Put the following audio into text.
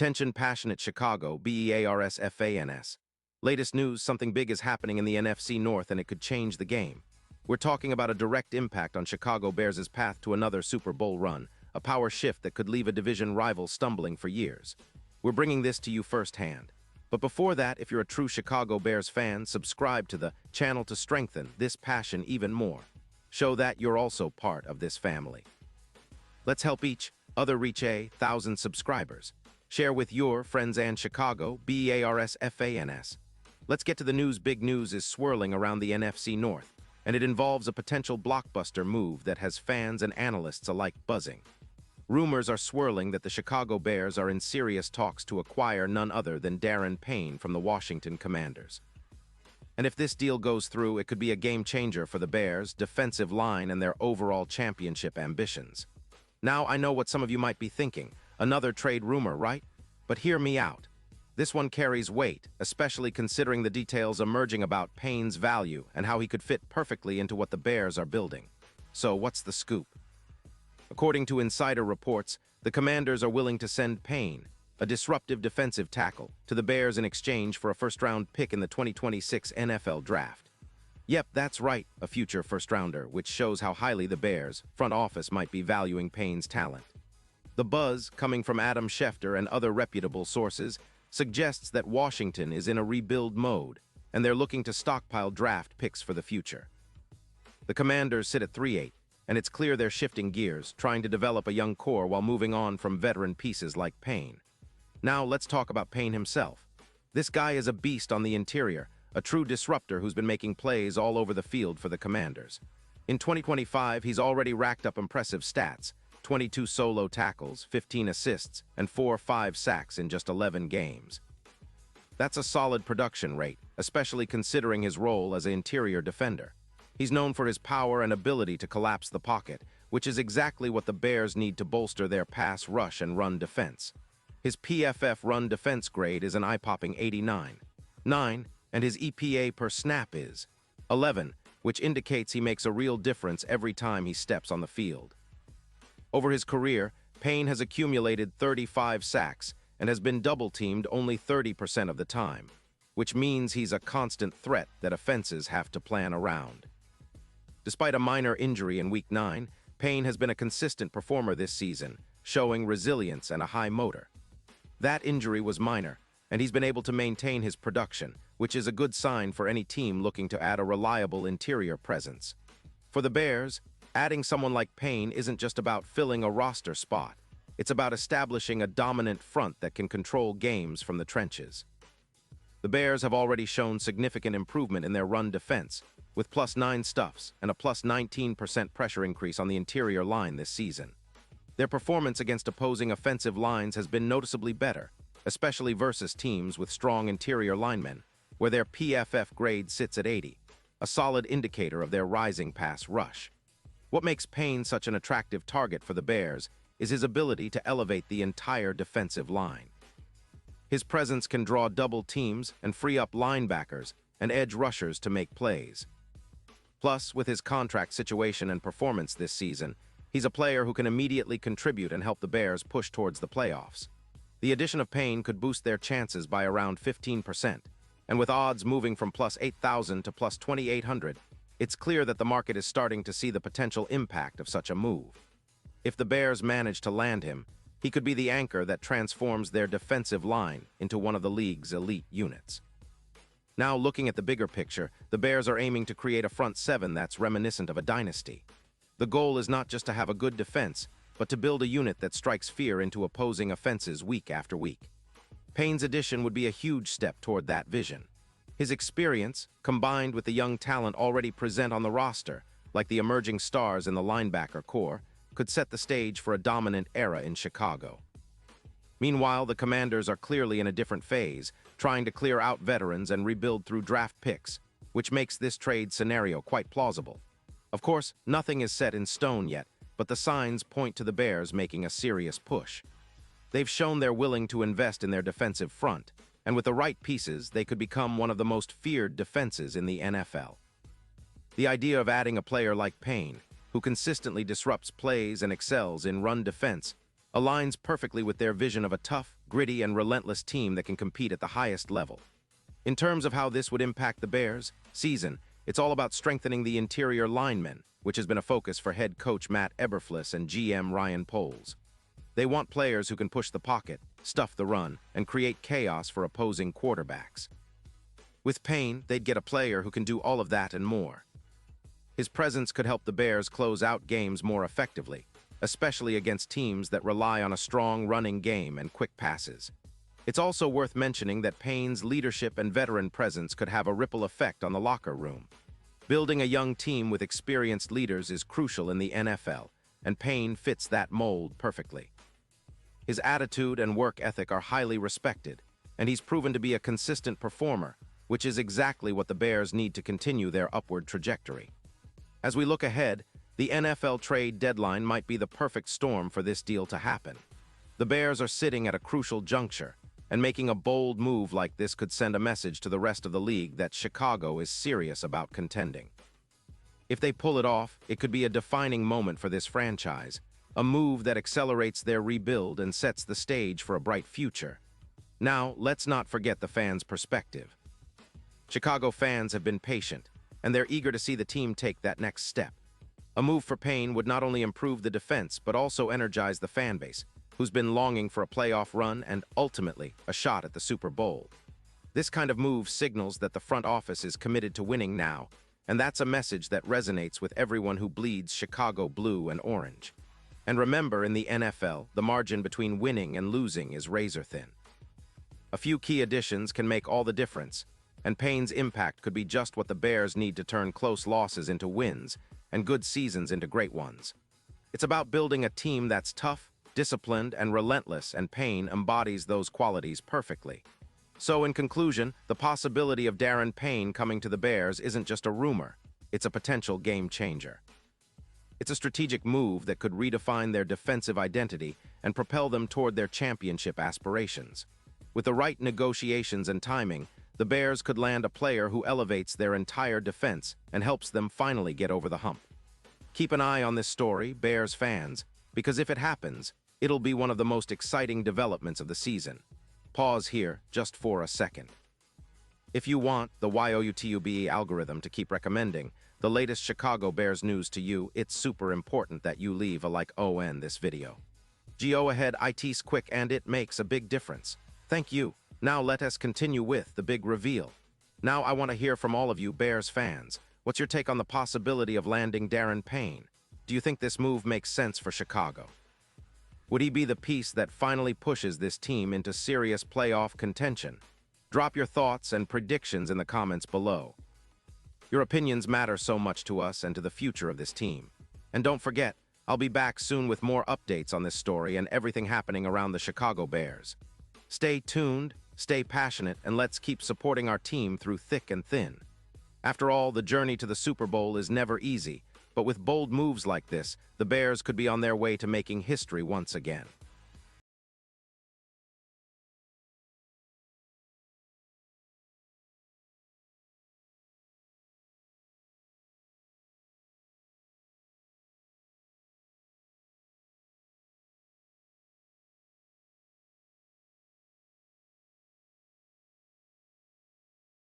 Attention passionate Chicago, Bears fans. Latest news, something big is happening in the NFC North and it could change the game. We're talking about a direct impact on Chicago Bears' path to another Super Bowl run, a power shift that could leave a division rival stumbling for years. We're bringing this to you firsthand. But before that, if you're a true Chicago Bears fan, subscribe to the channel to strengthen this passion even more. Show that you're also part of this family. Let's help each other reach 1,000 subscribers. Share with your friends and Chicago, Bears fans. Let's get to the news. Big news is swirling around the NFC North, and it involves a potential blockbuster move that has fans and analysts alike buzzing. Rumors are swirling that the Chicago Bears are in serious talks to acquire none other than Daron Payne from the Washington Commanders. And if this deal goes through, it could be a game-changer for the Bears' defensive line and their overall championship ambitions. Now, I know what some of you might be thinking. Another trade rumor, right? But hear me out. This one carries weight, especially considering the details emerging about Payne's value and how he could fit perfectly into what the Bears are building. So, what's the scoop? According to insider reports, the Commanders are willing to send Payne, a disruptive defensive tackle, to the Bears in exchange for a first-round pick in the 2026 NFL Draft. Yep, that's right, a future first-rounder, which shows how highly the Bears' front office might be valuing Payne's talent. The buzz, coming from Adam Schefter and other reputable sources, suggests that Washington is in a rebuild mode, and they're looking to stockpile draft picks for the future. The Commanders sit at 3-8, and it's clear they're shifting gears, trying to develop a young core while moving on from veteran pieces like Payne. Now, let's talk about Payne himself. This guy is a beast on the interior, a true disruptor who's been making plays all over the field for the Commanders. In 2025, he's already racked up impressive stats: 22 solo tackles, 15 assists, and 4-5 sacks in just 11 games. That's a solid production rate, especially considering his role as an interior defender. He's known for his power and ability to collapse the pocket, which is exactly what the Bears need to bolster their pass rush and run defense. His PFF run defense grade is an eye-popping 89.9, and his EPA per snap is 11, which indicates he makes a real difference every time he steps on the field. Over his career, Payne has accumulated 35 sacks and has been double-teamed only 30% of the time, which means he's a constant threat that offenses have to plan around. Despite a minor injury in Week 9, Payne has been a consistent performer this season, showing resilience and a high motor. That injury was minor, and he's been able to maintain his production, which is a good sign for any team looking to add a reliable interior presence. For the Bears, adding someone like Payne isn't just about filling a roster spot. It's about establishing a dominant front that can control games from the trenches. The Bears have already shown significant improvement in their run defense, with +9 stuffs and a +19% pressure increase on the interior line this season. Their performance against opposing offensive lines has been noticeably better, especially versus teams with strong interior linemen, where their PFF grade sits at 80, a solid indicator of their rising pass rush. What makes Payne such an attractive target for the Bears is his ability to elevate the entire defensive line. His presence can draw double teams and free up linebackers and edge rushers to make plays. Plus, with his contract situation and performance this season, he's a player who can immediately contribute and help the Bears push towards the playoffs. The addition of Payne could boost their chances by around 15%, and with odds moving from +8,000 to +2,800, it's clear that the market is starting to see the potential impact of such a move. If the Bears manage to land him, he could be the anchor that transforms their defensive line into one of the league's elite units. Now, looking at the bigger picture, the Bears are aiming to create a front seven that's reminiscent of a dynasty. The goal is not just to have a good defense, but to build a unit that strikes fear into opposing offenses week after week. Payne's addition would be a huge step toward that vision. His experience, combined with the young talent already present on the roster, like the emerging stars in the linebacker core, could set the stage for a dominant era in Chicago. Meanwhile, the Commanders are clearly in a different phase, trying to clear out veterans and rebuild through draft picks, which makes this trade scenario quite plausible. Of course, nothing is set in stone yet, but the signs point to the Bears making a serious push. They've shown they're willing to invest in their defensive front, and with the right pieces, they could become one of the most feared defenses in the NFL. The idea of adding a player like Payne, who consistently disrupts plays and excels in run defense, aligns perfectly with their vision of a tough, gritty, and relentless team that can compete at the highest level. In terms of how this would impact the Bears' season, it's all about strengthening the interior linemen, which has been a focus for head coach Matt Eberflus and GM Ryan Poles. They want players who can push the pocket, stuff the run, and create chaos for opposing quarterbacks. With Payne, they'd get a player who can do all of that and more. His presence could help the Bears close out games more effectively, especially against teams that rely on a strong running game and quick passes. It's also worth mentioning that Payne's leadership and veteran presence could have a ripple effect on the locker room. Building a young team with experienced leaders is crucial in the NFL, and Payne fits that mold perfectly. His attitude and work ethic are highly respected, and he's proven to be a consistent performer, which is exactly what the Bears need to continue their upward trajectory. As we look ahead, the NFL trade deadline might be the perfect storm for this deal to happen. The Bears are sitting at a crucial juncture, and making a bold move like this could send a message to the rest of the league that Chicago is serious about contending. If they pull it off, it could be a defining moment for this franchise, a move that accelerates their rebuild and sets the stage for a bright future. Now, let's not forget the fans' perspective. Chicago fans have been patient, and they're eager to see the team take that next step. A move for Payne would not only improve the defense, but also energize the fan base, who's been longing for a playoff run and, ultimately, a shot at the Super Bowl. This kind of move signals that the front office is committed to winning now, and that's a message that resonates with everyone who bleeds Chicago blue and orange. And remember, in the NFL, the margin between winning and losing is razor thin. A few key additions can make all the difference, and Payne's impact could be just what the Bears need to turn close losses into wins and good seasons into great ones. It's about building a team that's tough, disciplined, and relentless, and Payne embodies those qualities perfectly. So, in conclusion, the possibility of Darren Payne coming to the Bears isn't just a rumor, it's a potential game changer. It's a strategic move that could redefine their defensive identity and propel them toward their championship aspirations. With the right negotiations and timing, the Bears could land a player who elevates their entire defense and helps them finally get over the hump. Keep an eye on this story, Bears fans, because if it happens, it'll be one of the most exciting developments of the season. Pause here just for a second. If you want the YouTube algorithm to keep recommending the latest Chicago Bears news to you, it's super important that you leave a like on this video. Go ahead, it's quick and it makes a big difference. Thank you. Now let us continue with the big reveal. Now I want to hear from all of you Bears fans. What's your take on the possibility of landing Darren Payne? Do you think this move makes sense for Chicago? Would he be the piece that finally pushes this team into serious playoff contention? Drop your thoughts and predictions in the comments below. Your opinions matter so much to us and to the future of this team. And don't forget, I'll be back soon with more updates on this story and everything happening around the Chicago Bears. Stay tuned, stay passionate, and let's keep supporting our team through thick and thin. After all, the journey to the Super Bowl is never easy, but with bold moves like this, the Bears could be on their way to making history once again.